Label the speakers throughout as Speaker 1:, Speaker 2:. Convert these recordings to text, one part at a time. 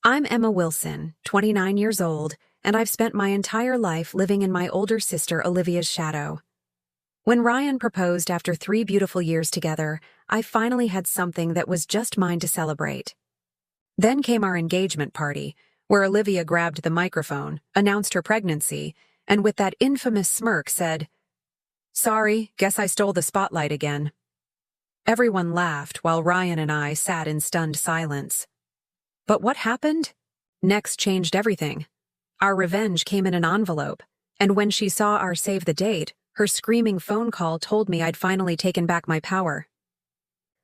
Speaker 1: I'm Emma Wilson, 29 years old, and I've spent my entire life living in my older sister Olivia's shadow. When Ryan proposed after 3 beautiful years together, I finally had something that was just mine to celebrate. Then came our engagement party, where Olivia grabbed the microphone, announced her pregnancy, and with that infamous smirk said, "Sorry, guess I stole the spotlight again." Everyone laughed while Ryan and I sat in stunned silence. But what happened? Next changed everything. Our revenge came in an envelope, and when she saw our save the date, her screaming phone call told me I'd finally taken back my power.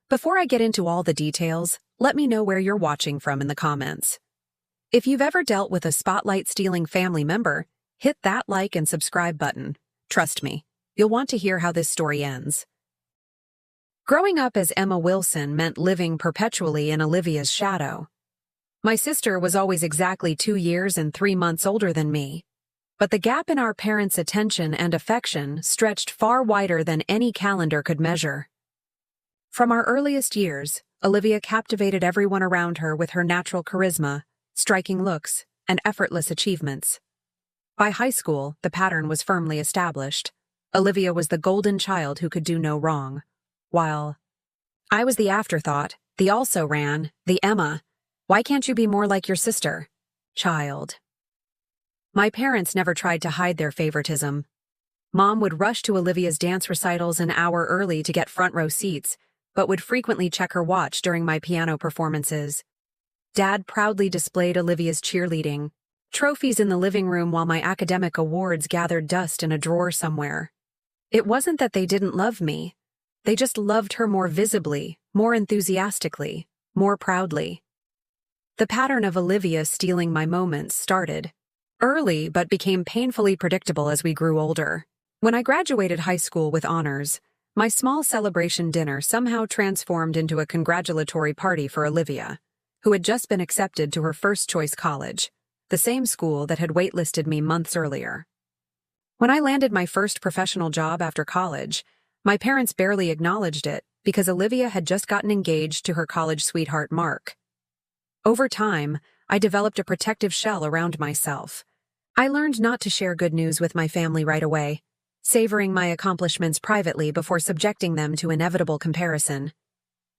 Speaker 1: Before I get into all the details, let me know where you're watching from in the comments. If you've ever dealt with a spotlight-stealing family member, hit that like and subscribe button. Trust me, you'll want to hear how this story ends. Growing up as Emma Wilson meant living perpetually in Olivia's shadow. My sister was always exactly 2 years and 3 months older than me, but the gap in our parents' attention and affection stretched far wider than any calendar could measure. From our earliest years, Olivia captivated everyone around her with her natural charisma, striking looks, and effortless achievements. By high school, the pattern was firmly established. Olivia was the golden child who could do no wrong, while I was the afterthought, the also-ran, the Emma, "Why can't you be more like your sister?" child. My parents never tried to hide their favoritism. Mom would rush to Olivia's dance recitals an hour early to get front row seats, but would frequently check her watch during my piano performances. Dad proudly displayed Olivia's cheerleading trophies in the living room while my academic awards gathered dust in a drawer somewhere. It wasn't that they didn't love me. They just loved her more visibly, more enthusiastically, more proudly. The pattern of Olivia stealing my moments started early but became painfully predictable as we grew older. When I graduated high school with honors, my small celebration dinner somehow transformed into a congratulatory party for Olivia, who had just been accepted to her first-choice college, the same school that had waitlisted me months earlier. When I landed my first professional job after college, my parents barely acknowledged it because Olivia had just gotten engaged to her college sweetheart Mark. Over time, I developed a protective shell around myself. I learned not to share good news with my family right away, savoring my accomplishments privately before subjecting them to inevitable comparison.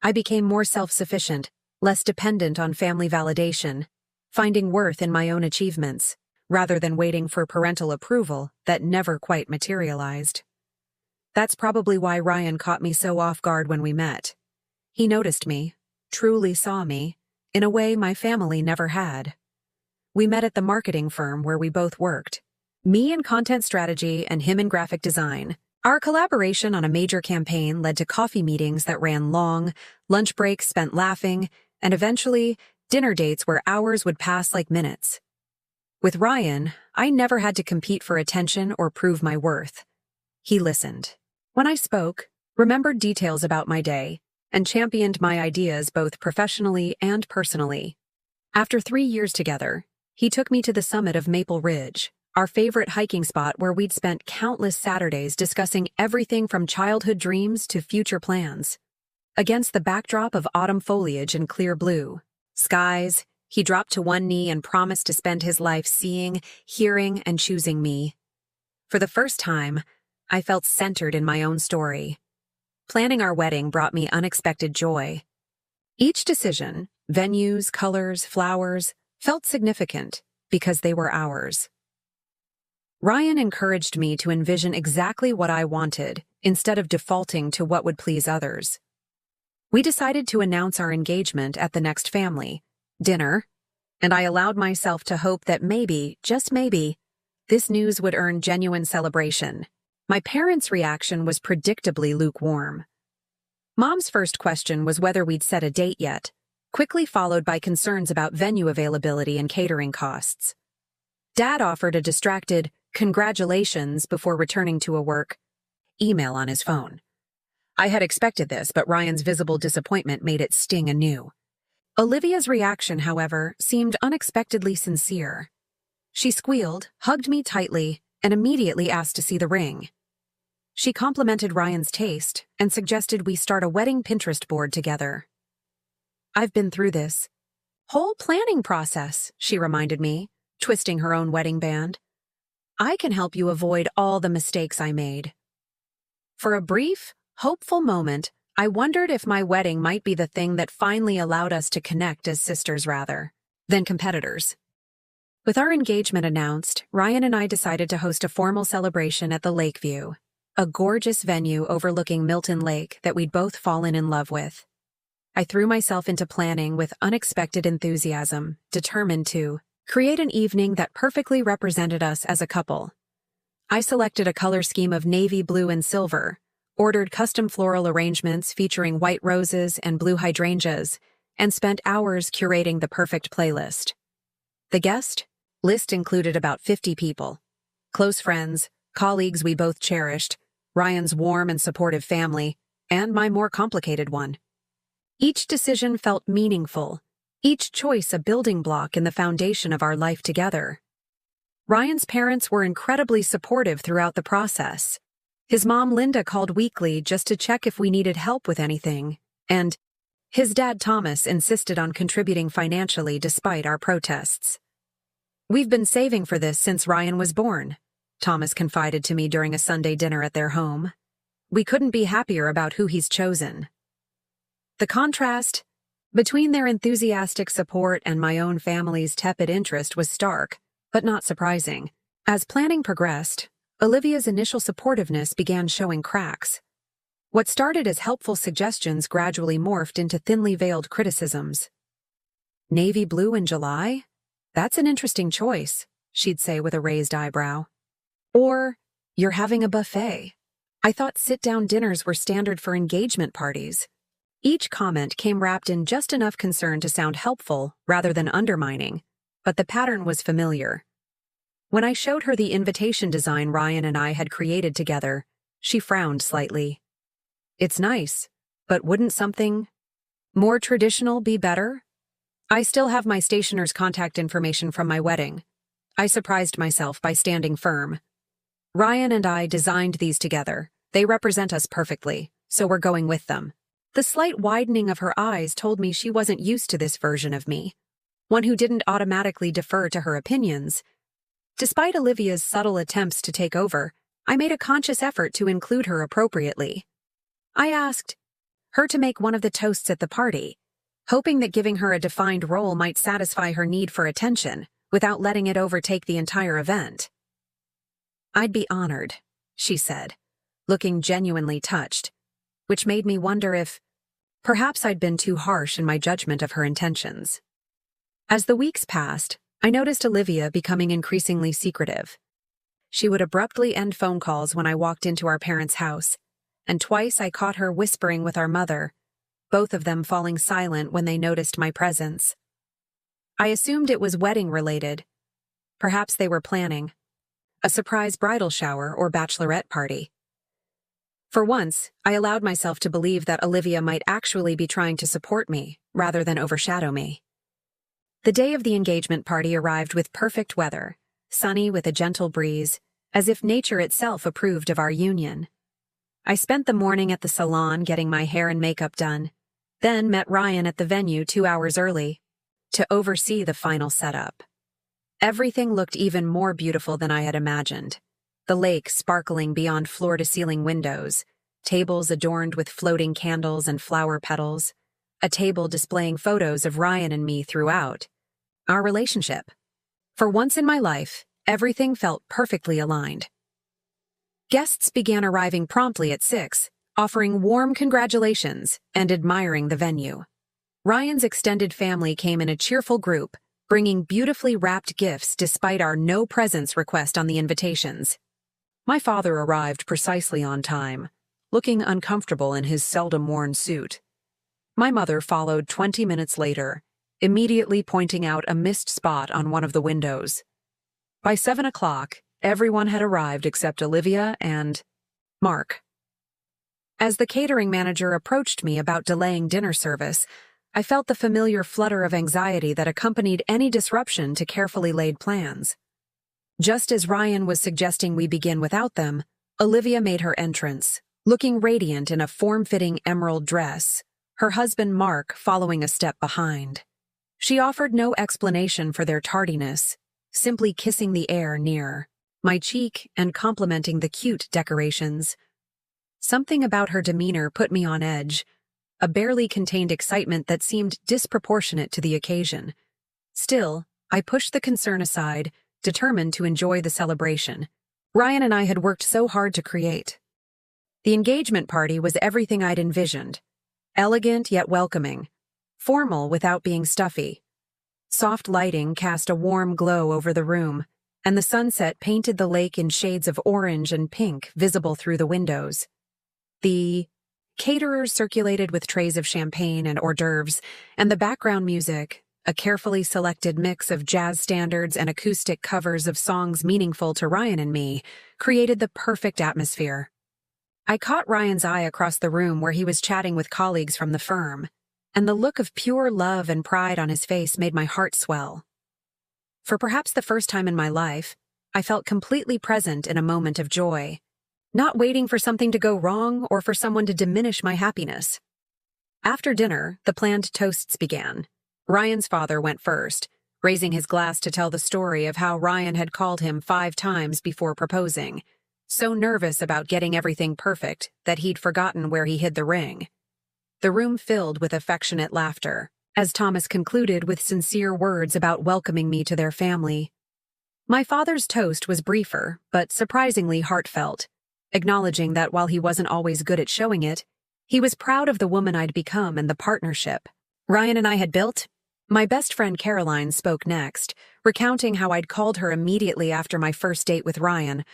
Speaker 1: I became more self-sufficient, less dependent on family validation, finding worth in my own achievements, rather than waiting for parental approval that never quite materialized. That's probably why Ryan caught me so off guard when we met. He noticed me, truly saw me, in a way my family never had. We met at the marketing firm where we both worked. Me in content strategy and him in graphic design. Our collaboration on a major campaign led to coffee meetings that ran long, lunch breaks spent laughing, and eventually, dinner dates where hours would pass like minutes. With Ryan, I never had to compete for attention or prove my worth. He listened. When I spoke, remembered details about my day, and championed my ideas both professionally and personally. After 3 years together, he took me to the summit of Maple Ridge, our favorite hiking spot where we'd spent countless Saturdays discussing everything from childhood dreams to future plans. Against the backdrop of autumn foliage and clear blue skies, he dropped to one knee and promised to spend his life seeing, hearing, and choosing me. For the first time, I felt centered in my own story. Planning our wedding brought me unexpected joy. Each decision, venues, colors, flowers, felt significant because they were ours. Ryan encouraged me to envision exactly what I wanted instead of defaulting to what would please others. We decided to announce our engagement at the next family dinner, and I allowed myself to hope that maybe, just maybe, this news would earn genuine celebration. My parents' reaction was predictably lukewarm. Mom's first question was whether we'd set a date yet, quickly followed by concerns about venue availability and catering costs. Dad offered a distracted "congratulations" before returning to a work email on his phone. I had expected this, but Ryan's visible disappointment made it sting anew. Olivia's reaction, however, seemed unexpectedly sincere. She squealed, hugged me tightly, and immediately asked to see the ring. She complimented Ryan's taste and suggested we start a wedding Pinterest board together. "I've been through this," Whole planning process, she reminded me, twisting her own wedding band. I can help you avoid all the mistakes I made. For a brief, hopeful moment, I wondered if my wedding might be the thing that finally allowed us to connect as sisters rather than competitors. With our engagement announced, Ryan and I decided to host a formal celebration at the Lakeview, a gorgeous venue overlooking Milton Lake that we'd both fallen in love with. I threw myself into planning with unexpected enthusiasm, determined to create an evening that perfectly represented us as a couple. I selected a color scheme of navy blue and silver, ordered custom floral arrangements featuring white roses and blue hydrangeas, and spent hours curating the perfect playlist. The guest list included about 50 people. Close friends, colleagues we both cherished, Ryan's warm and supportive family, and my more complicated one. Each decision felt meaningful, each choice a building block in the foundation of our life together. Ryan's parents were incredibly supportive throughout the process. His mom, Linda, called weekly just to check if we needed help with anything, and his dad, Thomas, insisted on contributing financially despite our protests. "We've been saving for this since Ryan was born," Thomas confided to me during a Sunday dinner at their home. "We couldn't be happier about who he's chosen." The contrast between their enthusiastic support and my own family's tepid interest was stark, but not surprising. As planning progressed, Olivia's initial supportiveness began showing cracks. What started as helpful suggestions gradually morphed into thinly veiled criticisms. "Navy blue in July? That's an interesting choice," she'd say with a raised eyebrow. Or, "You're having a buffet. I thought sit-down dinners were standard for engagement parties." Each comment came wrapped in just enough concern to sound helpful rather than undermining, but the pattern was familiar. When I showed her the invitation design Ryan and I had created together, she frowned slightly. "It's nice, but wouldn't something more traditional be better?" "I still have my stationer's contact information from my wedding." I surprised myself by standing firm. "Ryan and I designed these together. They represent us perfectly, so we're going with them." The slight widening of her eyes told me she wasn't used to this version of me, one who didn't automatically defer to her opinions. Despite Olivia's subtle attempts to take over, I made a conscious effort to include her appropriately. I asked her to make one of the toasts at the party, hoping that giving her a defined role might satisfy her need for attention without letting it overtake the entire event. "I'd be honored," she said, looking genuinely touched, which made me wonder if perhaps I'd been too harsh in my judgment of her intentions. As the weeks passed, I noticed Olivia becoming increasingly secretive. She would abruptly end phone calls when I walked into our parents' house, and twice I caught her whispering with our mother, both of them falling silent when they noticed my presence. I assumed it was wedding-related. Perhaps they were planning a surprise bridal shower or bachelorette party. For once, I allowed myself to believe that Olivia might actually be trying to support me, rather than overshadow me. The day of the engagement party arrived with perfect weather, sunny with a gentle breeze, as if nature itself approved of our union. I spent the morning at the salon getting my hair and makeup done, then met Ryan at the venue 2 hours early to oversee the final setup. Everything looked even more beautiful than I had imagined. The lake sparkling beyond floor-to-ceiling windows, tables adorned with floating candles and flower petals, a table displaying photos of Ryan and me throughout our relationship. For once in my life, everything felt perfectly aligned. Guests began arriving promptly at 6, offering warm congratulations and admiring the venue. Ryan's extended family came in a cheerful group, bringing beautifully wrapped gifts despite our no-presents request on the invitations. My father arrived precisely on time, looking uncomfortable in his seldom-worn suit. My mother followed 20 minutes later, immediately pointing out a missed spot on one of the windows. By 7 o'clock, everyone had arrived except Olivia and Mark. As the catering manager approached me about delaying dinner service, I felt the familiar flutter of anxiety that accompanied any disruption to carefully laid plans. Just as Ryan was suggesting we begin without them, Olivia made her entrance, looking radiant in a form-fitting emerald dress, her husband Mark following a step behind. She offered no explanation for their tardiness, simply kissing the air near my cheek and complimenting the cute decorations. Something about her demeanor put me on edge, a barely contained excitement that seemed disproportionate to the occasion. Still, I pushed the concern aside, determined to enjoy the celebration Ryan and I had worked so hard to create. The engagement party was everything I'd envisioned. Elegant yet welcoming. Formal without being stuffy. Soft lighting cast a warm glow over the room, and the sunset painted the lake in shades of orange and pink visible through the windows. The caterers circulated with trays of champagne and hors d'oeuvres, and the background music, a carefully selected mix of jazz standards and acoustic covers of songs meaningful to Ryan and me, created the perfect atmosphere. I caught Ryan's eye across the room where he was chatting with colleagues from the firm, and the look of pure love and pride on his face made my heart swell. For perhaps the first time in my life, I felt completely present in a moment of joy, not waiting for something to go wrong or for someone to diminish my happiness. After dinner, the planned toasts began. Ryan's father went first, raising his glass to tell the story of how Ryan had called him 5 times before proposing, so nervous about getting everything perfect that he'd forgotten where he hid the ring. The room filled with affectionate laughter, as Thomas concluded with sincere words about welcoming me to their family. My father's toast was briefer, but surprisingly heartfelt, acknowledging that while he wasn't always good at showing it, he was proud of the woman I'd become and the partnership Ryan and I had built. My best friend Caroline spoke next, recounting how I'd called her immediately after my first date with Ryan,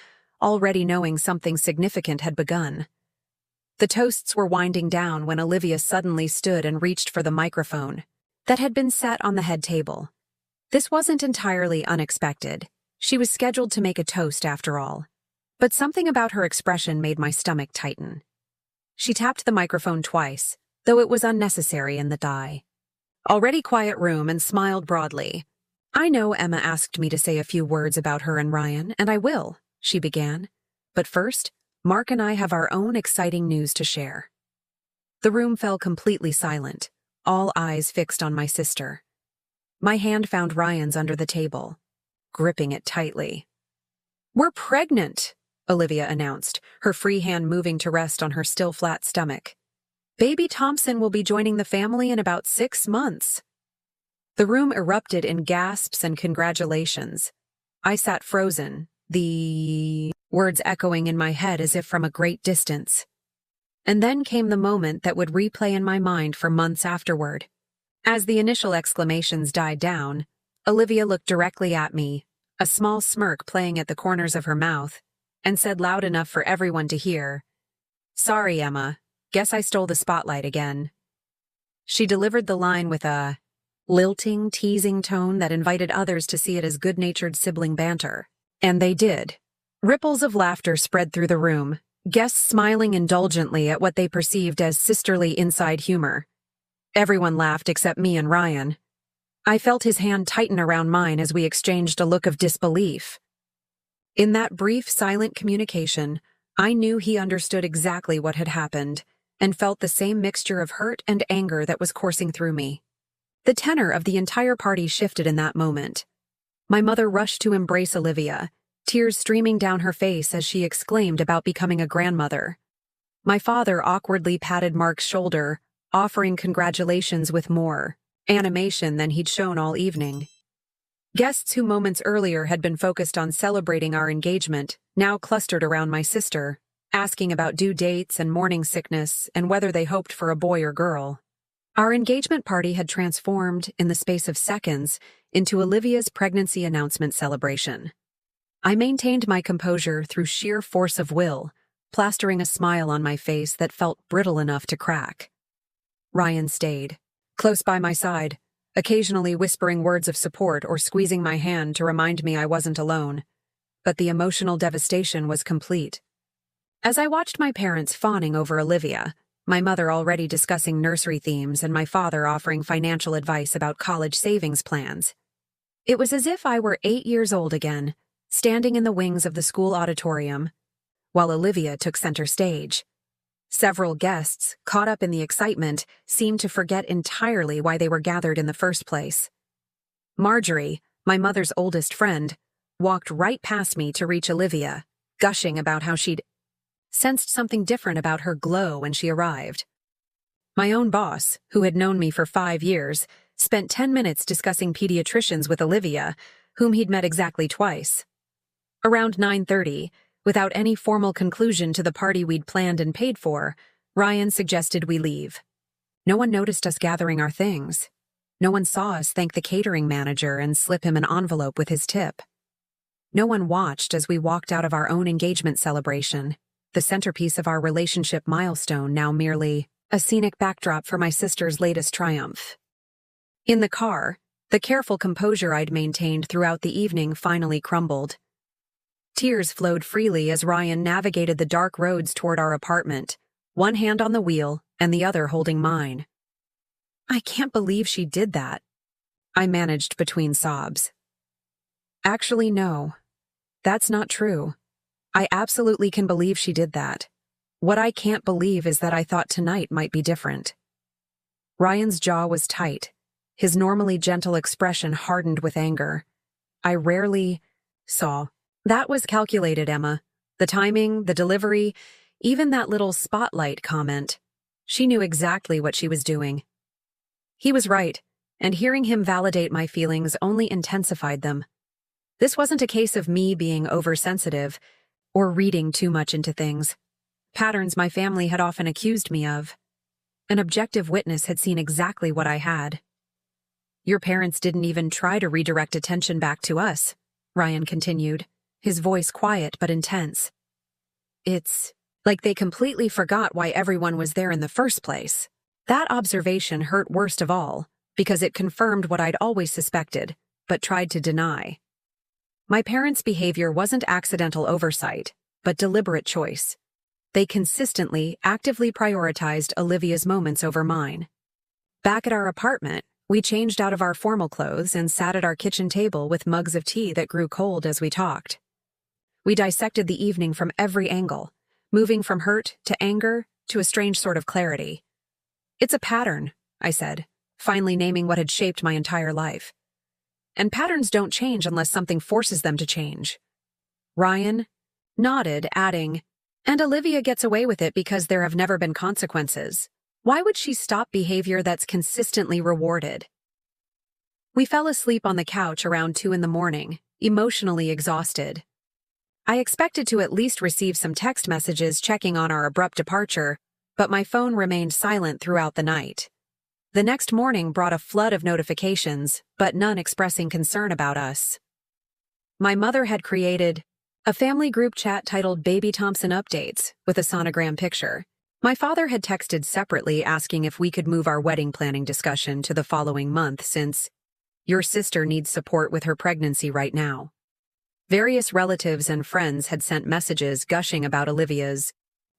Speaker 1: already knowing something significant had begun. The toasts were winding down when Olivia suddenly stood and reached for the microphone that had been set on the head table. This wasn't entirely unexpected. She was scheduled to make a toast after all. But something about her expression made my stomach tighten. She tapped the microphone twice, though it was unnecessary in the die. Already quiet room, and smiled broadly. "I know Emma asked me to say a few words about her and Ryan, and I will," she began. "But first, Mark and I have our own exciting news to share." The room fell completely silent, all eyes fixed on my sister. My hand found Ryan's under the table, gripping it tightly. "We're pregnant," Olivia announced, her free hand moving to rest on her still flat stomach. "Baby Thompson will be joining the family in about 6 months." The room erupted in gasps and congratulations. I sat frozen, the words echoing in my head as if from a great distance. And then came the moment that would replay in my mind for months afterward. As the initial exclamations died down, Olivia looked directly at me, a small smirk playing at the corners of her mouth, and said loud enough for everyone to hear, "Sorry, Emma. Guess I stole the spotlight again." She delivered the line with a lilting, teasing tone that invited others to see it as good-natured sibling banter. And they did. Ripples of laughter spread through the room, guests smiling indulgently at what they perceived as sisterly inside humor. Everyone laughed except me and Ryan. I felt his hand tighten around mine as we exchanged a look of disbelief. In that brief, silent communication, I knew he understood exactly what had happened, and felt the same mixture of hurt and anger that was coursing through me. The tenor of the entire party shifted in that moment. My mother rushed to embrace Olivia, tears streaming down her face as she exclaimed about becoming a grandmother. My father awkwardly patted Mark's shoulder, offering congratulations with more animation than he'd shown all evening. Guests who moments earlier had been focused on celebrating our engagement now clustered around my sister, asking about due dates and morning sickness and whether they hoped for a boy or girl. Our engagement party had transformed, in the space of seconds, into Olivia's pregnancy announcement celebration. I maintained my composure through sheer force of will, plastering a smile on my face that felt brittle enough to crack. Ryan stayed, close by my side, occasionally whispering words of support or squeezing my hand to remind me I wasn't alone. But the emotional devastation was complete. As I watched my parents fawning over Olivia, my mother already discussing nursery themes and my father offering financial advice about college savings plans, it was as if I were 8 years old again, standing in the wings of the school auditorium, while Olivia took center stage. Several guests, caught up in the excitement, seemed to forget entirely why they were gathered in the first place. Marjorie, my mother's oldest friend, walked right past me to reach Olivia, gushing about how she'd sensed something different about her glow when she arrived. My own boss, who had known me for 5 years, spent 10 minutes discussing pediatricians with Olivia, whom he'd met exactly twice. Around 9:30, without any formal conclusion to the party we'd planned and paid for, Ryan suggested we leave. No one noticed us gathering our things. No one saw us thank the catering manager and slip him an envelope with his tip. No one watched as we walked out of our own engagement celebration, the centerpiece of our relationship milestone now merely a scenic backdrop for my sister's latest triumph. In the car, the careful composure I'd maintained throughout the evening finally crumbled. Tears flowed freely as Ryan navigated the dark roads toward our apartment, one hand on the wheel and the other holding mine. "I can't believe she did that," I managed between sobs. "Actually, no. That's not true. I absolutely can believe she did that. What I can't believe is that I thought tonight might be different." Ryan's jaw was tight, his normally gentle expression hardened with anger. I rarely saw. "That was calculated, Emma. The timing, the delivery, even that little spotlight comment. She knew exactly what she was doing." He was right, and hearing him validate my feelings only intensified them. This wasn't a case of me being oversensitive or reading too much into things. Patterns my family had often accused me of. An objective witness had seen exactly what I had. "Your parents didn't even try to redirect attention back to us," Ryan continued, his voice quiet but intense. "It's like they completely forgot why everyone was there in the first place." That observation hurt worst of all, because it confirmed what I'd always suspected, but tried to deny. My parents' behavior wasn't accidental oversight, but deliberate choice. They consistently, actively prioritized Olivia's moments over mine. Back at our apartment, we changed out of our formal clothes and sat at our kitchen table with mugs of tea that grew cold as we talked. We dissected the evening from every angle, moving from hurt to anger to a strange sort of clarity. "It's a pattern," I said, finally naming what had shaped my entire life. "And patterns don't change unless something forces them to change." Ryan nodded, adding, "And Olivia gets away with it because there have never been consequences. Why would she stop behavior that's consistently rewarded?" We fell asleep on the couch around 2 a.m, emotionally exhausted. I expected to at least receive some text messages checking on our abrupt departure, but my phone remained silent throughout the night. The next morning brought a flood of notifications, but none expressing concern about us. My mother had created a family group chat titled Baby Thompson Updates with a sonogram picture. My father had texted separately asking if we could move our wedding planning discussion to the following month since "Your sister needs support with her pregnancy right now." Various relatives and friends had sent messages gushing about Olivia's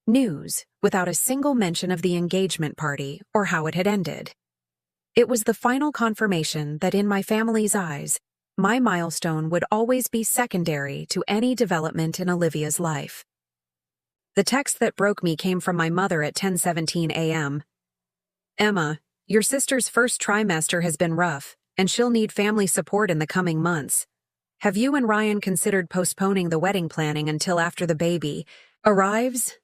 Speaker 1: news without a single mention of the engagement party or how it had ended. It was the final confirmation that in my family's eyes, my milestone would always be secondary to any development in Olivia's life. The text that broke me came from my mother at 10:17 a.m. "Emma, your sister's first trimester has been rough, and she'll need family support in the coming months. Have you and Ryan considered postponing the wedding planning until after the baby arrives?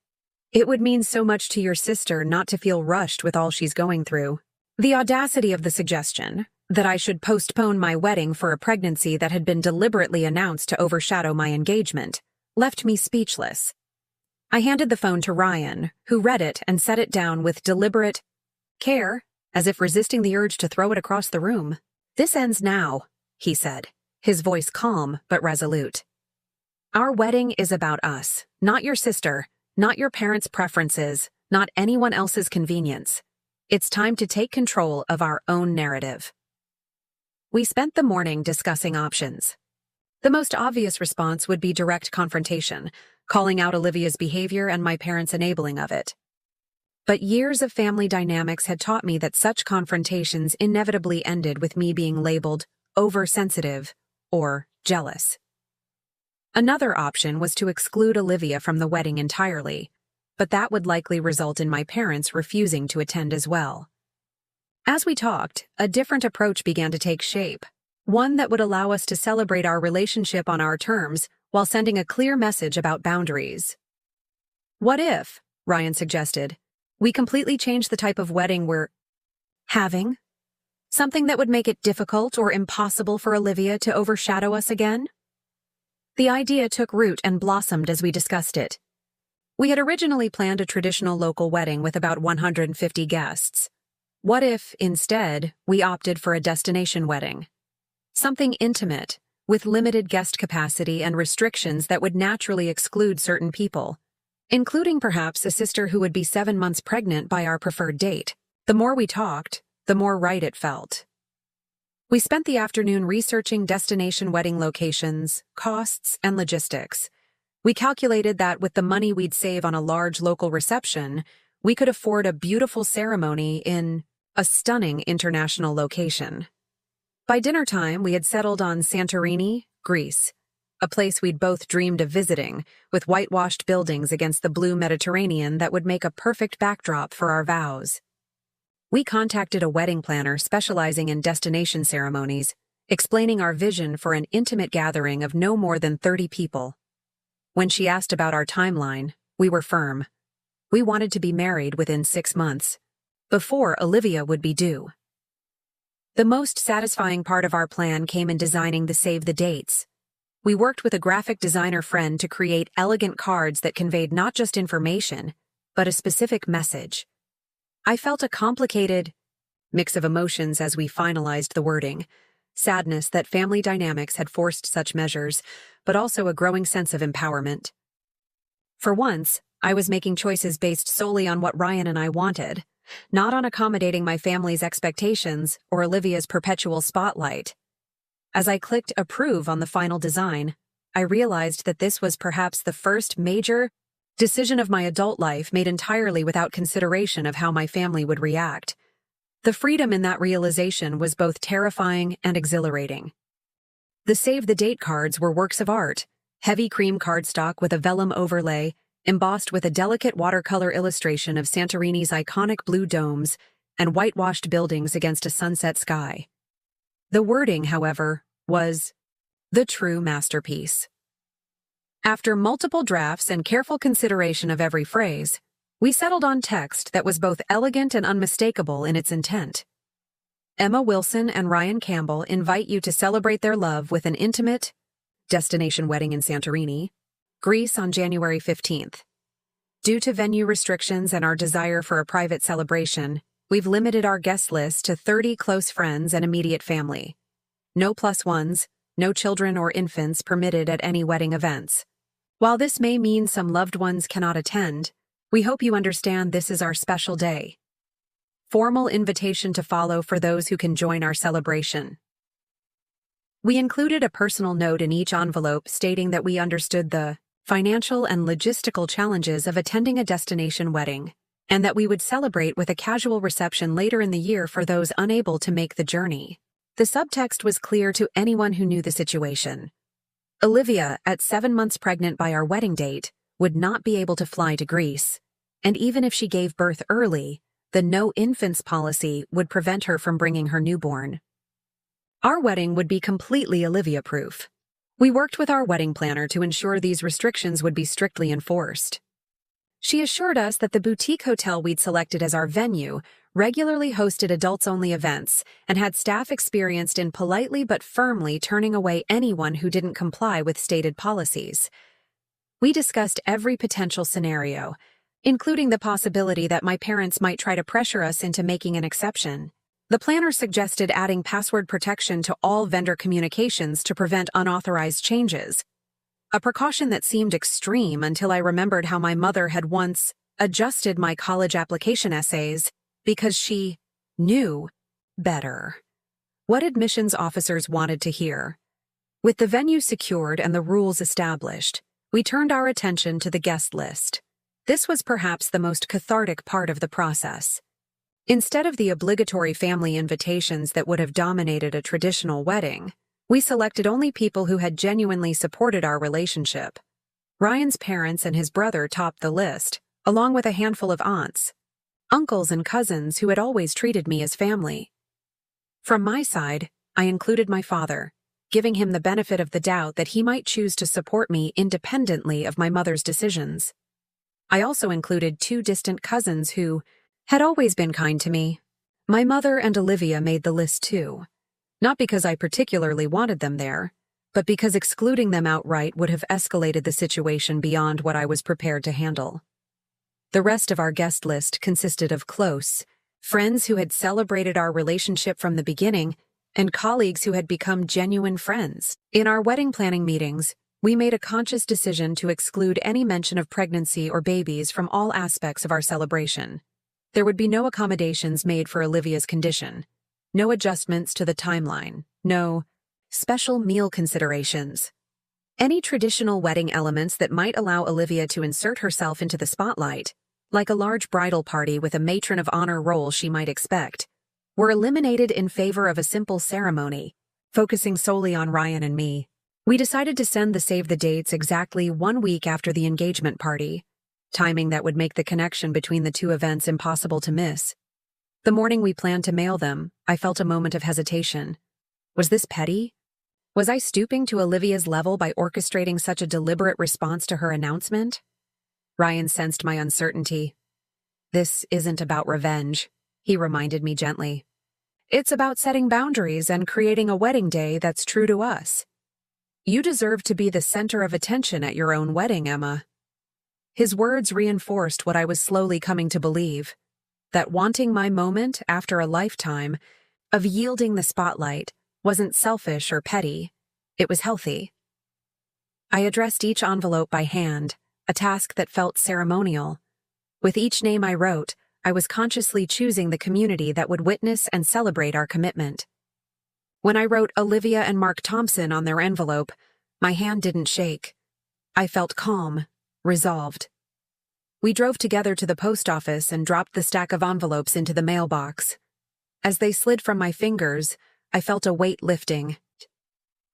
Speaker 1: It would mean so much to your sister not to feel rushed with all she's going through." The audacity of the suggestion, that I should postpone my wedding for a pregnancy that had been deliberately announced to overshadow my engagement, left me speechless. I handed the phone to Ryan, who read it and set it down with deliberate care, as if resisting the urge to throw it across the room. "This ends now," he said, his voice calm but resolute. "Our wedding is about us, not your sister, not your parents' preferences, not anyone else's convenience. It's time to take control of our own narrative." We spent the morning discussing options. The most obvious response would be direct confrontation, calling out Olivia's behavior and my parents' enabling of it. But years of family dynamics had taught me that such confrontations inevitably ended with me being labeled oversensitive or jealous. Another option was to exclude Olivia from the wedding entirely, but that would likely result in my parents refusing to attend as well. As we talked, a different approach began to take shape. One that would allow us to celebrate our relationship on our terms while sending a clear message about boundaries. What if, Ryan suggested, we completely change the type of wedding we're having? Something that would make it difficult or impossible for Olivia to overshadow us again? The idea took root and blossomed as we discussed it. We had originally planned a traditional local wedding with about 150 guests. What if, instead, we opted for a destination wedding? Something intimate, with limited guest capacity and restrictions that would naturally exclude certain people, including perhaps a sister who would be 7 months pregnant by our preferred date. The more we talked, the more right it felt. We spent the afternoon researching destination wedding locations, costs, and logistics. We calculated that with the money we'd save on a large local reception, we could afford a beautiful ceremony in a stunning international location. By dinner time, we had settled on Santorini, Greece, a place we'd both dreamed of visiting, with whitewashed buildings against the blue Mediterranean that would make a perfect backdrop for our vows. We contacted a wedding planner specializing in destination ceremonies, explaining our vision for an intimate gathering of no more than 30 people. When she asked about our timeline, we were firm. We wanted to be married within 6 months, before Olivia would be due. The most satisfying part of our plan came in designing the save the dates. We worked with a graphic designer friend to create elegant cards that conveyed not just information, but a specific message. I felt a complicated mix of emotions as we finalized the wording. Sadness that family dynamics had forced such measures, but also a growing sense of empowerment. For once, I was making choices based solely on what Ryan and I wanted, not on accommodating my family's expectations or Olivia's perpetual spotlight. As I clicked approve on the final design, I realized that this was perhaps the first major decision of my adult life made entirely without consideration of how my family would react. The freedom in that realization was both terrifying and exhilarating. The save the date cards were works of art, heavy cream cardstock with a vellum overlay, embossed with a delicate watercolor illustration of Santorini's iconic blue domes and whitewashed buildings against a sunset sky. The wording, however, was the true masterpiece. After multiple drafts and careful consideration of every phrase, we settled on text that was both elegant and unmistakable in its intent. Emma Wilson and Ryan Campbell invite you to celebrate their love with an intimate destination wedding in Santorini, Greece on January 15th. Due to venue restrictions and our desire for a private celebration, we've limited our guest list to 30 close friends and immediate family. No plus ones, no children or infants permitted at any wedding events. While this may mean some loved ones cannot attend, we hope you understand this is our special day. Formal invitation to follow for those who can join our celebration. We included a personal note in each envelope stating that we understood the financial and logistical challenges of attending a destination wedding, and that we would celebrate with a casual reception later in the year for those unable to make the journey. The subtext was clear to anyone who knew the situation. Olivia, at 7 months pregnant by our wedding date, would not be able to fly to Greece, and even if she gave birth early, the no infants policy would prevent her from bringing her newborn. Our wedding would be completely Olivia-proof. We worked with our wedding planner to ensure these restrictions would be strictly enforced. She assured us that the boutique hotel we'd selected as our venue regularly hosted adults-only events and had staff experienced in politely but firmly turning away anyone who didn't comply with stated policies. We discussed every potential scenario, including the possibility that my parents might try to pressure us into making an exception. The planner suggested adding password protection to all vendor communications to prevent unauthorized changes, a precaution that seemed extreme until I remembered how my mother had once adjusted my college application essays because she knew better. What admissions officers wanted to hear. With the venue secured and the rules established, we turned our attention to the guest list. This was perhaps the most cathartic part of the process. Instead of the obligatory family invitations that would have dominated a traditional wedding, we selected only people who had genuinely supported our relationship. Ryan's parents and his brother topped the list, along with a handful of aunts, uncles and cousins who had always treated me as family. From my side, I included my father, giving him the benefit of the doubt that he might choose to support me independently of my mother's decisions. I also included 2 distant cousins who had always been kind to me. My mother and Olivia made the list too, not because I particularly wanted them there, but because excluding them outright would have escalated the situation beyond what I was prepared to handle. The rest of our guest list consisted of close friends who had celebrated our relationship from the beginning and colleagues who had become genuine friends. In our wedding planning meetings, we made a conscious decision to exclude any mention of pregnancy or babies from all aspects of our celebration. There would be no accommodations made for Olivia's condition, no adjustments to the timeline, no special meal considerations. Any traditional wedding elements that might allow Olivia to insert herself into the spotlight, like a large bridal party with a matron of honor role she might expect, were eliminated in favor of a simple ceremony, focusing solely on Ryan and me. We decided to send the save the dates exactly 1 week after the engagement party, timing that would make the connection between the 2 events impossible to miss. The morning we planned to mail them, I felt a moment of hesitation. Was this petty? Was I stooping to Olivia's level by orchestrating such a deliberate response to her announcement? Ryan sensed my uncertainty. This isn't about revenge, he reminded me gently. It's about setting boundaries and creating a wedding day that's true to us. You deserve to be the center of attention at your own wedding, Emma. His words reinforced what I was slowly coming to believe, that wanting my moment after a lifetime of yielding the spotlight wasn't selfish or petty, it was healthy. I addressed each envelope by hand, a task that felt ceremonial. With each name I wrote, I was consciously choosing the community that would witness and celebrate our commitment. When I wrote Olivia and Mark Thompson on their envelope, my hand didn't shake. I felt calm, resolved. We drove together to the post office and dropped the stack of envelopes into the mailbox. As they slid from my fingers, I felt a weight lifting.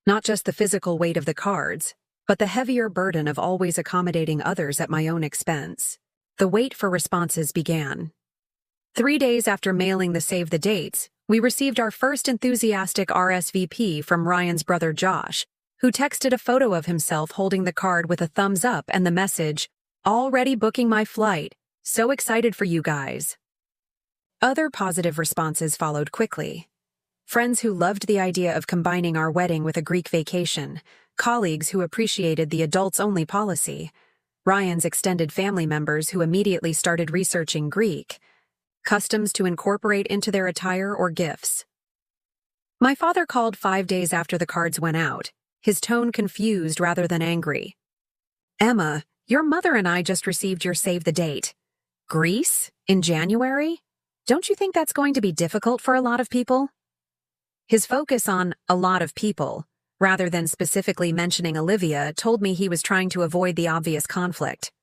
Speaker 1: Not just the physical weight of the cards, but the heavier burden of always accommodating others at my own expense. The wait for responses began. 3 days after mailing the save the dates, we received our first enthusiastic RSVP from Ryan's brother Josh, who texted a photo of himself holding the card with a thumbs up and the message, "Already booking my flight. So excited for you guys." Other positive responses followed quickly. Friends who loved the idea of combining our wedding with a Greek vacation, colleagues who appreciated the adults-only policy, Ryan's extended family members who immediately started researching Greek customs to incorporate into their attire or gifts. My father called 5 days after the cards went out, his tone confused rather than angry. "Emma, your mother and I just received your save the date. Greece? In January? Don't you think that's going to be difficult for a lot of people?" His focus on a lot of people, rather than specifically mentioning Olivia, told me he was trying to avoid the obvious conflict.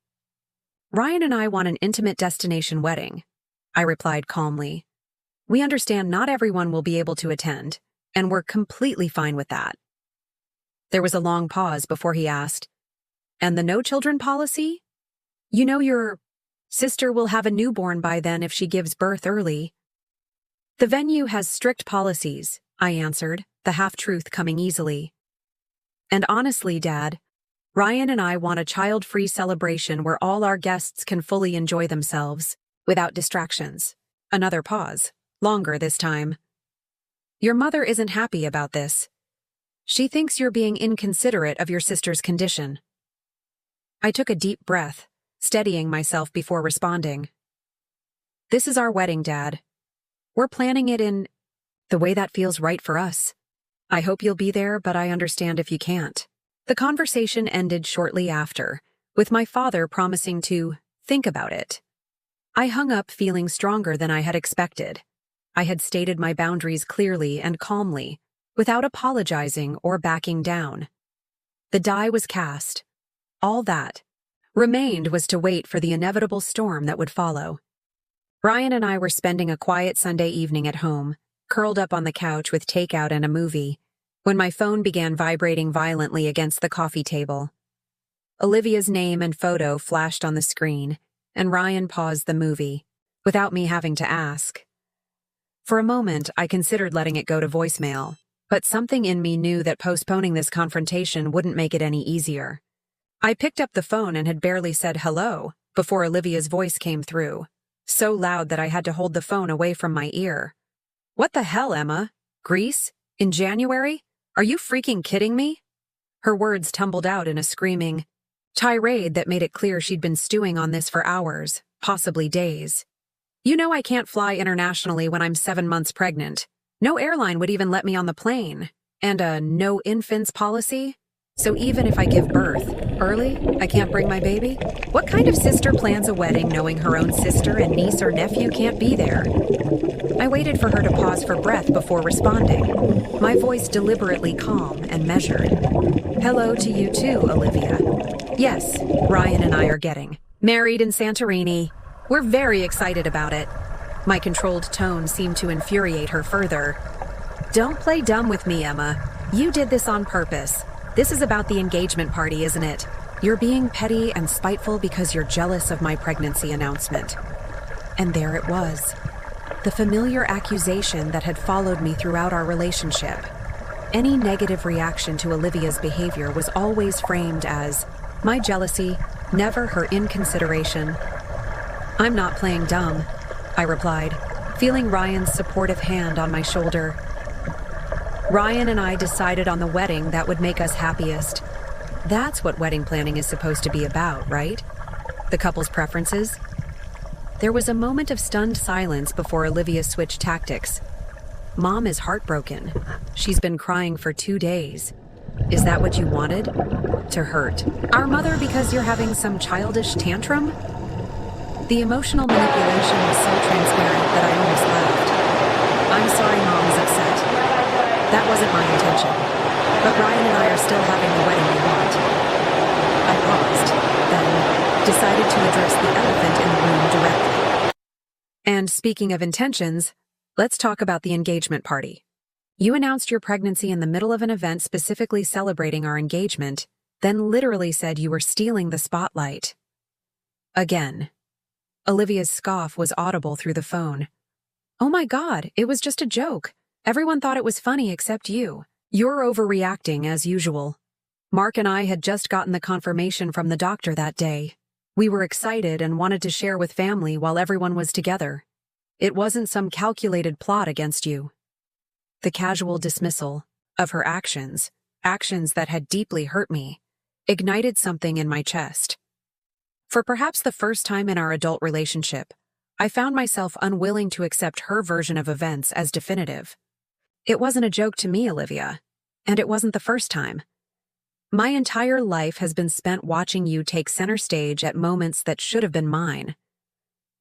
Speaker 1: "Ryan and I want an intimate destination wedding," I replied calmly. "We understand not everyone will be able to attend, and we're completely fine with that." There was a long pause before he asked, "And the no children policy? You know your sister will have a newborn by then if she gives birth early." "The venue has strict policies," I answered, the half-truth coming easily. "And honestly, Dad, Ryan and I want a child-free celebration where all our guests can fully enjoy themselves, without distractions." Another pause, longer this time. "Your mother isn't happy about this. She thinks you're being inconsiderate of your sister's condition." I took a deep breath, steadying myself before responding. "This is our wedding, Dad. We're planning it in the way that feels right for us. I hope you'll be there, but I understand if you can't." The conversation ended shortly after, with my father promising to think about it. I hung up feeling stronger than I had expected. I had stated my boundaries clearly and calmly, without apologizing or backing down. The die was cast. All that remained was to wait for the inevitable storm that would follow. Ryan and I were spending a quiet Sunday evening at home, curled up on the couch with takeout and a movie, when my phone began vibrating violently against the coffee table. Olivia's name and photo flashed on the screen, and Ryan paused the movie, without me having to ask. For a moment, I considered letting it go to voicemail, But something in me knew that postponing this confrontation wouldn't make it any easier. I picked up the phone and had barely said hello before Olivia's voice came through, so loud that I had to hold the phone away from my ear. "What the hell, Emma? Greece? In January? Are you freaking kidding me?" Her words tumbled out in a screaming tirade that made it clear she'd been stewing on this for hours, possibly days. "You know I can't fly internationally when I'm 7 months pregnant. No airline would even let me on the plane. And a no infants policy? So even if I give birth early, I can't bring my baby? What kind of sister plans a wedding knowing her own sister and niece or nephew can't be there?" I waited for her to pause for breath before responding, my voice deliberately calm and measured. "Hello to you too, Olivia. Yes, Ryan and I are getting married in Santorini. We're very excited about it." My controlled tone seemed to infuriate her further. "Don't play dumb with me, Emma. You did this on purpose. This is about the engagement party, isn't it? You're being petty and spiteful because you're jealous of my pregnancy announcement." And there it was. The familiar accusation that had followed me throughout our relationship. Any negative reaction to Olivia's behavior was always framed as my jealousy, never her inconsideration. "I'm not playing dumb," I replied, feeling Ryan's supportive hand on my shoulder. "Ryan and I decided on the wedding that would make us happiest. That's what wedding planning is supposed to be about, right? The couple's preferences." There was a moment of stunned silence before Olivia switched tactics. "Mom is heartbroken. She's been crying for 2 days. Is that what you wanted? To hurt our mother because you're having some childish tantrum?" The emotional manipulation was so transparent that I almost laughed. "I'm sorry Mom is upset. That wasn't my intention. But Ryan and I are still having the wedding we want." I paused, then decided to address the elephant in the room directly. "And speaking of intentions, let's talk about the engagement party. You announced your pregnancy in the middle of an event specifically celebrating our engagement, then literally said you were stealing the spotlight." Again. Olivia's scoff was audible through the phone. "Oh my God, it was just a joke. Everyone thought it was funny except you. You're overreacting as usual. Mark and I had just gotten the confirmation from the doctor that day. We were excited and wanted to share with family while everyone was together. It wasn't some calculated plot against you." The casual dismissal of her actions that had deeply hurt me, ignited something in my chest. For perhaps the first time in our adult relationship, I found myself unwilling to accept her version of events as definitive. It wasn't a joke to me, Olivia, and it wasn't the first time. My entire life has been spent watching you take center stage at moments that should have been mine.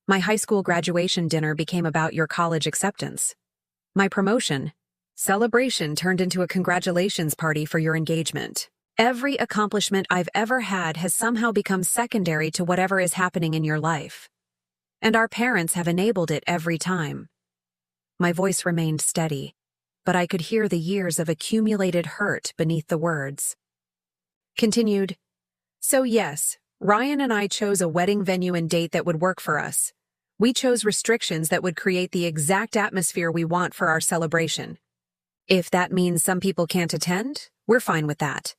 Speaker 1: My high school graduation dinner became about your college acceptance. My promotion celebration turned into a congratulations party for your engagement. Every accomplishment I've ever had has somehow become secondary to whatever is happening in your life. And our parents have enabled it every time. My voice remained steady, but I could hear the years of accumulated hurt beneath the words. Continued. "So yes, Ryan and I chose a wedding venue and date that would work for us. We chose restrictions that would create the exact atmosphere we want for our celebration. If that means some people can't attend, we're fine with that."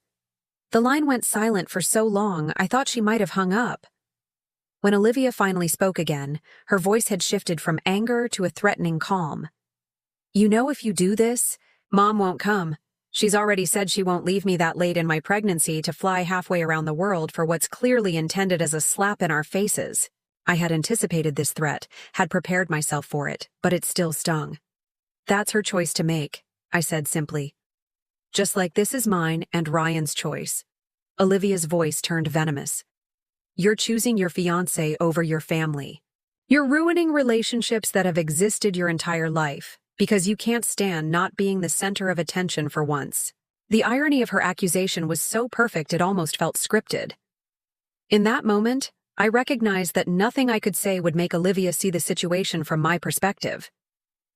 Speaker 1: The line went silent for so long, I thought she might have hung up. When Olivia finally spoke again, her voice had shifted from anger to a threatening calm. "You know, if you do this, Mom won't come. She's already said she won't leave me that late in my pregnancy to fly halfway around the world for what's clearly intended as a slap in our faces." I had anticipated this threat, had prepared myself for it, but it still stung. "That's her choice to make," I said simply. "Just like this is mine and Ryan's choice." Olivia's voice turned venomous. "You're choosing your fiancé over your family. You're ruining relationships that have existed your entire life because you can't stand not being the center of attention for once." The irony of her accusation was so perfect it almost felt scripted. In that moment, I recognized that nothing I could say would make Olivia see the situation from my perspective.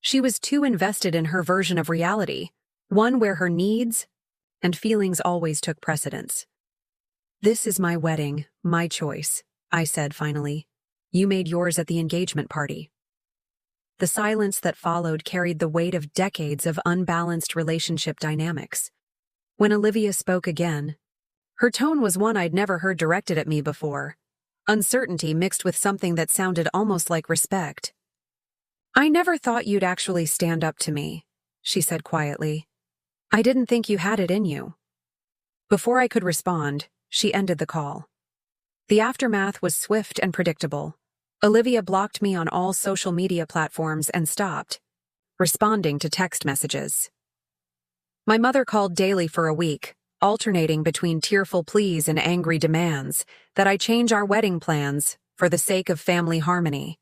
Speaker 1: She was too invested in her version of reality, one where her needs and feelings always took precedence. "This is my wedding, my choice," I said finally. "You made yours at the engagement party." the silence that followed carried the weight of decades of unbalanced relationship dynamics. When Olivia spoke again, her tone was one I'd never heard directed at me before, uncertainty mixed with something that sounded almost like respect. "I never thought you'd actually stand up to me," she said quietly. "I didn't think you had it in you." Before I could respond, she ended the call. The aftermath was swift and predictable. Olivia blocked me on all social media platforms and stopped responding to text messages. My mother called daily for a week, alternating between tearful pleas and angry demands that I change our wedding plans for the sake of family harmony.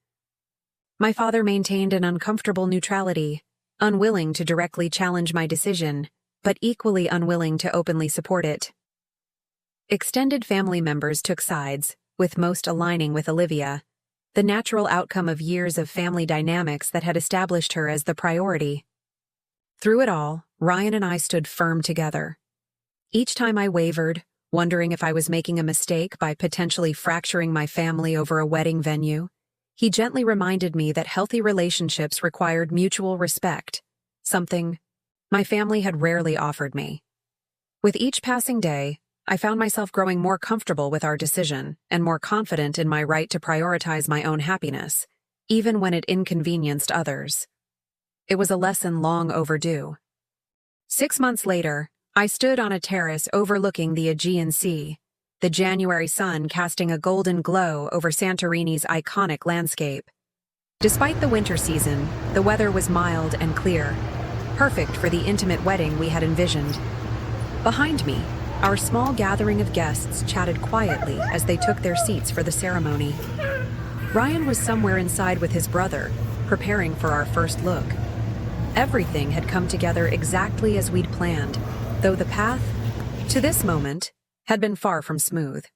Speaker 1: My father maintained an uncomfortable neutrality, unwilling to directly challenge my decision, but equally unwilling to openly support it. Extended family members took sides, with most aligning with Olivia, the natural outcome of years of family dynamics that had established her as the priority. Through it all, Ryan and I stood firm together. Each time I wavered, wondering if I was making a mistake by potentially fracturing my family over a wedding venue, he gently reminded me that healthy relationships required mutual respect, something my family had rarely offered me. With each passing day, I found myself growing more comfortable with our decision and more confident in my right to prioritize my own happiness, even when it inconvenienced others. It was a lesson long overdue. 6 months later, I stood on a terrace overlooking the Aegean Sea, the January sun casting a golden glow over Santorini's iconic landscape. Despite the winter season, the weather was mild and clear, perfect for the intimate wedding we had envisioned. Behind me, our small gathering of guests chatted quietly as they took their seats for the ceremony. Ryan was somewhere inside with his brother, preparing for our first look. Everything had come together exactly as we'd planned, though the path to this moment had been far from smooth.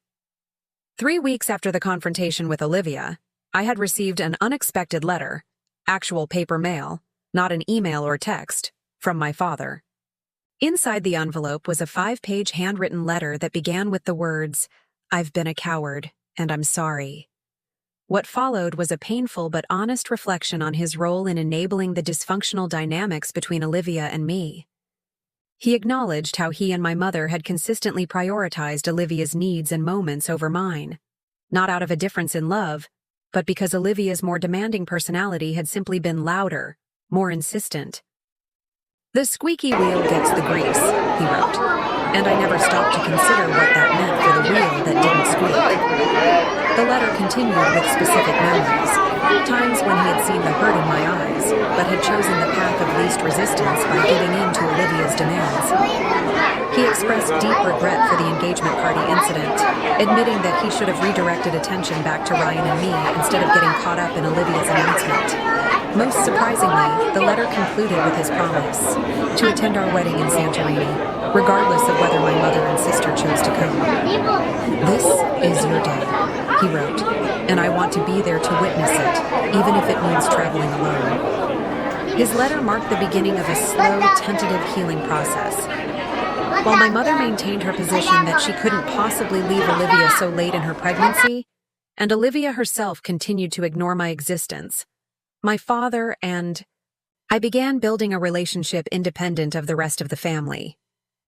Speaker 1: 3 weeks after the confrontation with Olivia, I had received an unexpected letter, actual paper mail, not an email or text, from my father. Inside the envelope was a 5-page handwritten letter that began with the words, "I've been a coward, and I'm sorry." What followed was a painful but honest reflection on his role in enabling the dysfunctional dynamics between Olivia and me. He acknowledged how he and my mother had consistently prioritized Olivia's needs and moments over mine, not out of a difference in love, but because Olivia's more demanding personality had simply been louder, more insistent. "The squeaky wheel gets the grease," he wrote, and I never stopped to consider what that meant for the wheel that didn't squeak. The letter continued with specific memories, times when he had seen the hurt in my eyes, but had chosen the path of least resistance by giving in to Olivia's demands. He expressed deep regret for the engagement party incident, admitting that he should have redirected attention back to Ryan and me instead of getting caught up in Olivia's announcement. Most surprisingly, the letter concluded with his promise to attend our wedding in Santorini, regardless of whether my mother and sister chose to come. "This is your day," he wrote, "and I want to be there to witness it, even if it means traveling alone." His letter marked the beginning of a slow, tentative healing process. While my mother maintained her position that she couldn't possibly leave Olivia so late in her pregnancy, and Olivia herself continued to ignore my existence, my father and I began building a relationship independent of the rest of the family.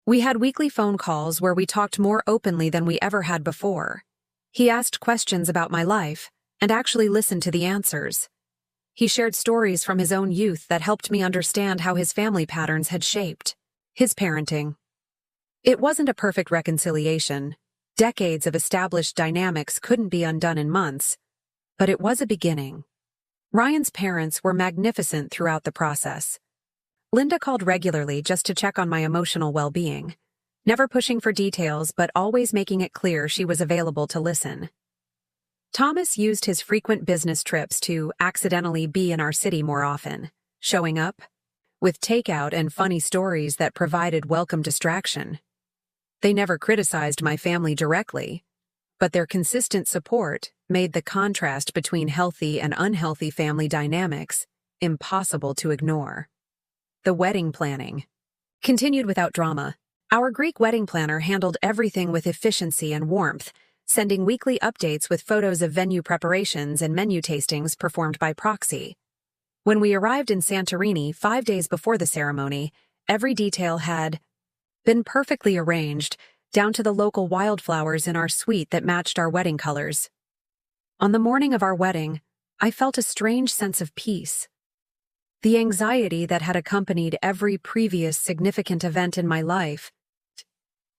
Speaker 1: We had weekly phone calls where we talked more openly than we ever had before. He asked questions about my life and actually listened to the answers. He shared stories from his own youth that helped me understand how his family patterns had shaped his parenting. It wasn't a perfect reconciliation. Decades of established dynamics couldn't be undone in months, but it was a beginning. Ryan's parents were magnificent throughout the process. Linda called regularly just to check on my emotional well-being, never pushing for details but always making it clear she was available to listen. Thomas used his frequent business trips to accidentally be in our city more often, showing up with takeout and funny stories that provided welcome distraction. They never criticized my family directly, but their consistent support made the contrast between healthy and unhealthy family dynamics impossible to ignore. The wedding planning continued without drama. Our Greek wedding planner handled everything with efficiency and warmth, sending weekly updates with photos of venue preparations and menu tastings performed by proxy. When we arrived in Santorini 5 days before the ceremony, every detail had been perfectly arranged, down to the local wildflowers in our suite that matched our wedding colors. On the morning of our wedding, I felt a strange sense of peace. The anxiety that had accompanied every previous significant event in my life,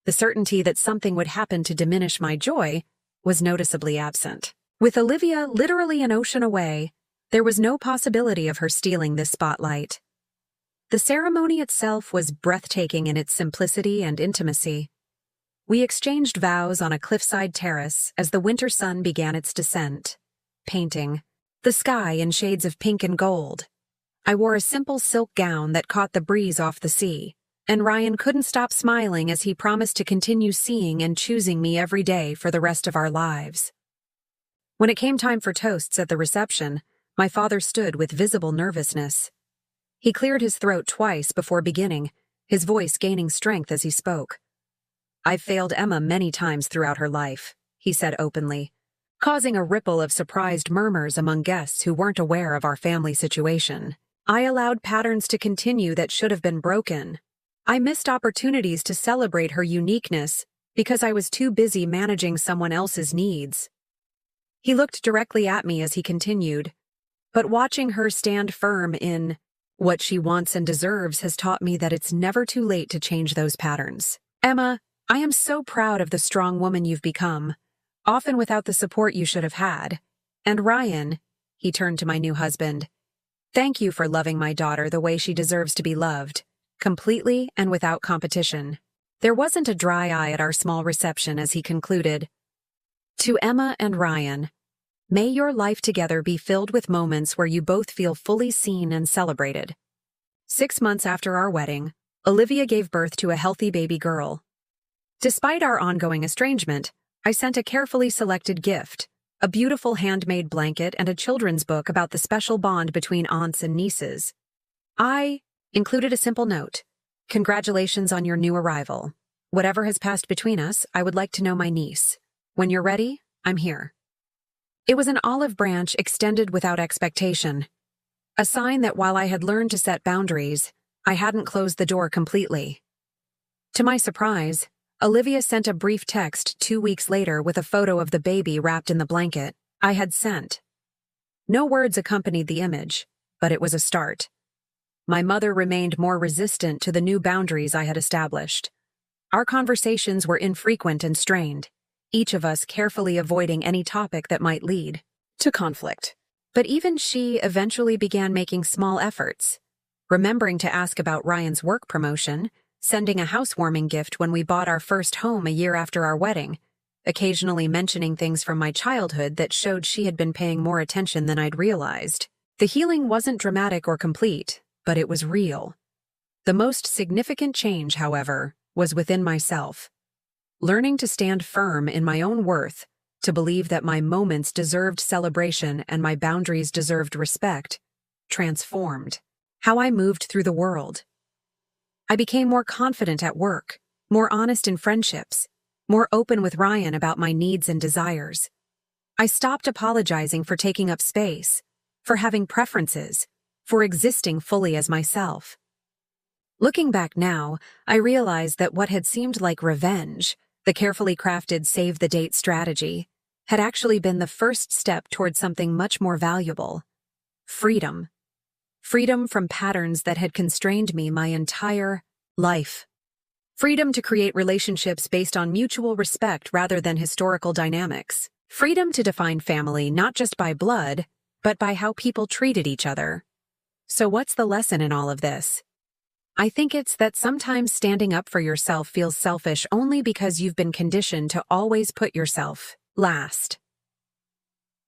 Speaker 1: the certainty that something would happen to diminish my joy, was noticeably absent. With Olivia literally an ocean away, there was no possibility of her stealing this spotlight. The ceremony itself was breathtaking in its simplicity and intimacy. We exchanged vows on a cliffside terrace as the winter sun began its descent, painting the sky in shades of pink and gold. I wore a simple silk gown that caught the breeze off the sea, and Ryan couldn't stop smiling as he promised to continue seeing and choosing me every day for the rest of our lives. When it came time for toasts at the reception, my father stood with visible nervousness. He cleared his throat twice before beginning, his voice gaining strength as he spoke. "I've failed Emma many times throughout her life," he said openly, causing a ripple of surprised murmurs among guests who weren't aware of our family situation. I allowed patterns to continue that should have been broken. I missed opportunities to celebrate her uniqueness because I was too busy managing someone else's needs. He looked directly at me as he continued, "But watching her stand firm in what she wants and deserves has taught me that it's never too late to change those patterns. Emma, I am so proud of the strong woman you've become, often without the support you should have had. And Ryan," he turned to my new husband, "thank you for loving my daughter the way she deserves to be loved, completely and without competition." There wasn't a dry eye at our small reception as he concluded, "To Emma and Ryan, may your life together be filled with moments where you both feel fully seen and celebrated." 6 months after our wedding, Olivia gave birth to a healthy baby girl. Despite our ongoing estrangement, I sent a carefully selected gift, a beautiful handmade blanket and a children's book about the special bond between aunts and nieces. I included a simple note: "Congratulations on your new arrival. Whatever has passed between us, I would like to know my niece. When you're ready, I'm here." It was an olive branch extended without expectation, a sign that while I had learned to set boundaries, I hadn't closed the door completely. To my surprise, Olivia sent a brief text 2 weeks later with a photo of the baby wrapped in the blanket I had sent. No words accompanied the image, but it was a start. My mother remained more resistant to the new boundaries I had established. Our conversations were infrequent and strained, each of us carefully avoiding any topic that might lead to conflict. But even she eventually began making small efforts, remembering to ask about Ryan's work promotion, sending a housewarming gift when we bought our first home a year after our wedding, occasionally mentioning things from my childhood that showed she had been paying more attention than I'd realized. The healing wasn't dramatic or complete, but it was real. The most significant change, however, was within myself. Learning to stand firm in my own worth, to believe that my moments deserved celebration and my boundaries deserved respect, transformed how I moved through the world. I became more confident at work, more honest in friendships, more open with Ryan about my needs and desires. I stopped apologizing for taking up space, for having preferences, for existing fully as myself. Looking back now, I realized that what had seemed like revenge, the carefully crafted save-the-date strategy, had actually been the first step toward something much more valuable: freedom. Freedom from patterns that had constrained me my entire life. Freedom to create relationships based on mutual respect rather than historical dynamics. Freedom to define family not just by blood, but by how people treated each other. So what's the lesson in all of this? I think it's that sometimes standing up for yourself feels selfish only because you've been conditioned to always put yourself last.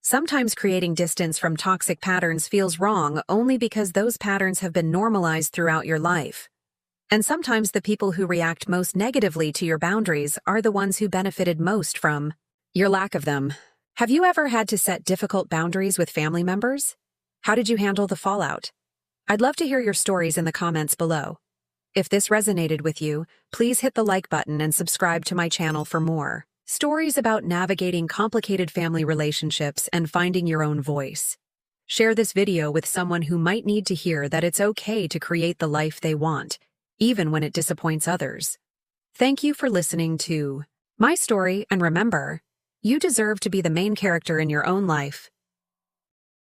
Speaker 1: Sometimes creating distance from toxic patterns feels wrong only because those patterns have been normalized throughout your life. And sometimes the people who react most negatively to your boundaries are the ones who benefited most from your lack of them. Have you ever had to set difficult boundaries with family members? How did you handle the fallout? I'd love to hear your stories in the comments below. If this resonated with you, please hit the like button and subscribe to my channel for more stories about navigating complicated family relationships and finding your own voice. Share this video with someone who might need to hear that it's okay to create the life they want, even when it disappoints others. Thank you for listening to my story, and remember, you deserve to be the main character in your own life.